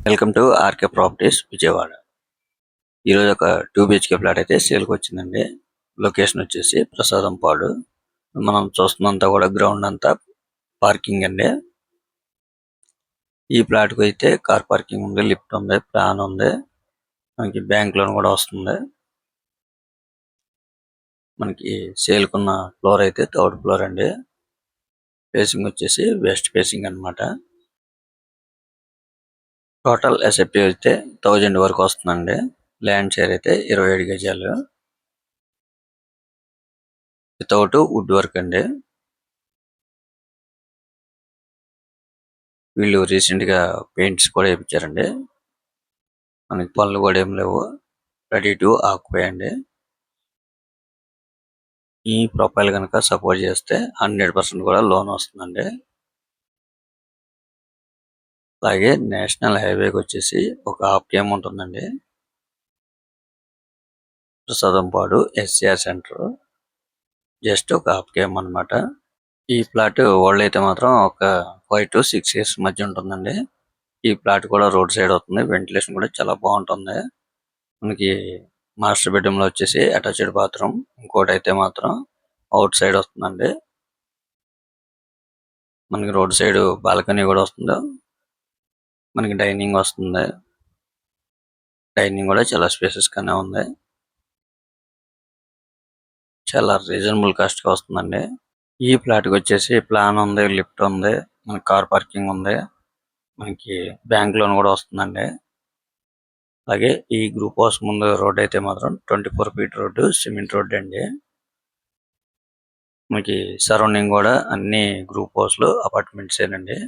Welcome to RK Properties Vijayawada. ఈరోజు ఒక 2 BHK flat అయితే సేల్కి వచ్చిందండి. లొకేషన్ వచ్చేసి ప్రసాదం పాడు. మనం చూస్తున్నంతా కూడా గ్రౌండ్ అంతా పార్కింగ్ అండి. ఈ ఫ్లాట్కి అయితే కార్ పార్కింగ్ ఉంది, లిఫ్ట్ ఉంది, ప్లాన్ ఉంది, మనకి బ్యాంక్ లోన్ కూడా వస్తుంది. మనకి సేల్కున్న ఫ్లోర్ అయితే 3rd ఫ్లోర్ అండి. ఫేసింగ్ వచ్చేసి వెస్ట్ ఫేసింగ్ అన్నమాట. టోటల్ ఎస్ఎఫ్టీ అయితే 1000 వరకు వస్తుందండి. ల్యాండ్ షేర్ అయితే 27 గజాలు వితౌట్ వుడ్ వర్క్ అండి. వీళ్ళు రీసెంట్ గా పెయింట్స్ కూడా వేయించారండి. మనకి పనులు కూడా ఏం లేవు, రెడీ టు ఆక్యుపై అండి. ఈ ప్రొఫైల్ కనుక సపోర్ట్ చేస్తే 100% కూడా లోన్ వస్తుందండి. అలాగే నేషనల్ హైవేకి వచ్చేసి ఒక ½ km ఉంటుందండి. ప్రసాదంపాడు ఎస్ఆర్ సెంటర్ జస్ట్ ఒక ½ km అన్నమాట. ఈ ప్లాట్ ఓల్డ్ అయితే మాత్రం ఒక 5 to 6 years మధ్య ఉంటుందండి. ఈ ప్లాట్ కూడా రోడ్ సైడ్ అవుతుంది. వెంటిలేషన్ కూడా చాలా బాగుంటుంది. మనకి మాస్టర్ బెడ్రూమ్ లో వచ్చేసి అటాచ్డ్ బాత్రూమ్, ఇంకోటి అయితే మాత్రం అవుట్ సైడ్ వస్తుందండి. మనకి రోడ్ సైడ్ బాల్కనీ కూడా వస్తుంది. మనకి డైనింగ్ వస్తుంది. డైనింగ్ కూడా చాలా స్పేసెస్ గానే ఉంది. చాలా రీజనబుల్ కాస్ట్ గా వస్తుందండి. ఈ ఫ్లాట్ కి వచ్చేసి ప్లాన్ ఉంది, లిఫ్ట్ ఉంది, మనకి కార్ పార్కింగ్ ఉంది, మనకి బ్యాంక్ లోన్ కూడా వస్తుందండి. అలాగే ఈ గ్రూప్ హౌస్ ముందు రోడ్ అయితే మాత్రం 24 feet రోడ్డు, సిమెంట్ రోడ్ అండి. మనకి సరౌండింగ్ కూడా అన్ని గ్రూప్ హౌస్ లు అపార్ట్మెంట్స్ ఏనండి.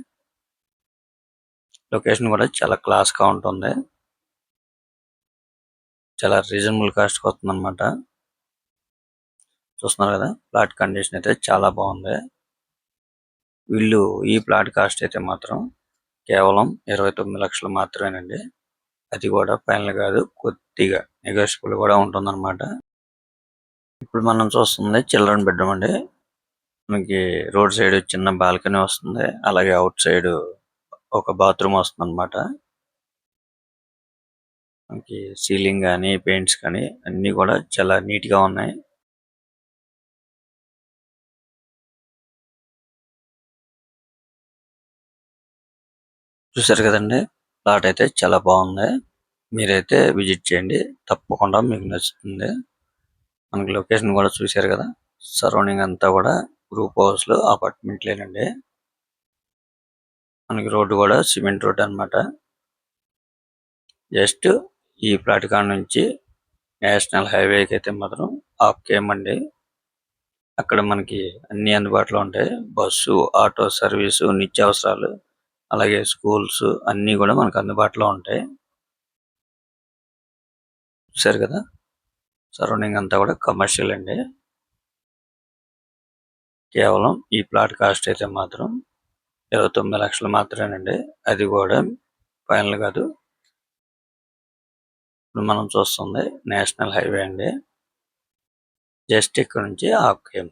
లొకేషన్ కూడా చాలా క్లాస్ గా ఉంటుంది. చాలా రీజనబుల్ కాస్ట్ కి వస్తుంది అనమాట. చూస్తున్నారు కదా, ఫ్లాట్ కండిషన్ అయితే చాలా బాగుంది. వీళ్ళు ఈ ఫ్లాట్ కాస్ట్ అయితే మాత్రం కేవలం 29 లక్షలు మాత్రమేనండి. అది కూడా ఫైనల్ కాదు, కొద్దిగా నెగోషియబుల్ కూడా ఉంటుందన్నమాట. ఇప్పుడు మనం చూస్తుంది చిల్డ్రన్ బెడ్రూమ్ అండి. మనకి రోడ్ సైడ్ చిన్న బాల్కనీ వస్తుంది. అలాగే అవుట్ సైడ్ ఒక బాత్రూమ్ వస్తుంది అనమాట. మనకి సీలింగ్ కానీ పెయింట్స్ కానీ అన్ని కూడా చాలా నీట్ గా ఉన్నాయి. చూసారు కదండి, ప్లాట్ అయితే చాలా బాగుంది. మీరైతే విజిట్ చేయండి, తప్పకుండా మీకు నచ్చుతుంది. మనకి లొకేషన్ కూడా చూశారు కదా, సరౌండింగ్ అంతా కూడా గ్రూప్ హౌస్ లో అపార్ట్మెంట్లేనండి. మనకి రోడ్డు కూడా సిమెంట్ రోడ్ అన్నమాట. జస్ట్ ఈ ఫ్లాట్ కాడ నుంచి నేషనల్ హైవేకి అయితే మాత్రం ½ km అండి. అక్కడ మనకి అన్ని అందుబాటులో ఉంటాయి. బస్సు, ఆటో సర్వీసు, నిత్యావసరాలు, అలాగే స్కూల్స్ అన్ని కూడా మనకు అందుబాటులో ఉంటాయి. చూసారు కదా, సరౌండింగ్ అంతా కూడా కమర్షియల్ అండి. కేవలం ఈ ప్లాట్ కాస్ట్ అయితే మాత్రం 29 లక్షలు మాత్రమేనండి. అది కూడా ఫైనల్ కాదు. ఇప్పుడు మనం చూస్తుంది నేషనల్ హైవే అండి. జస్ట్ ఇక్కడ నుంచి ½ km.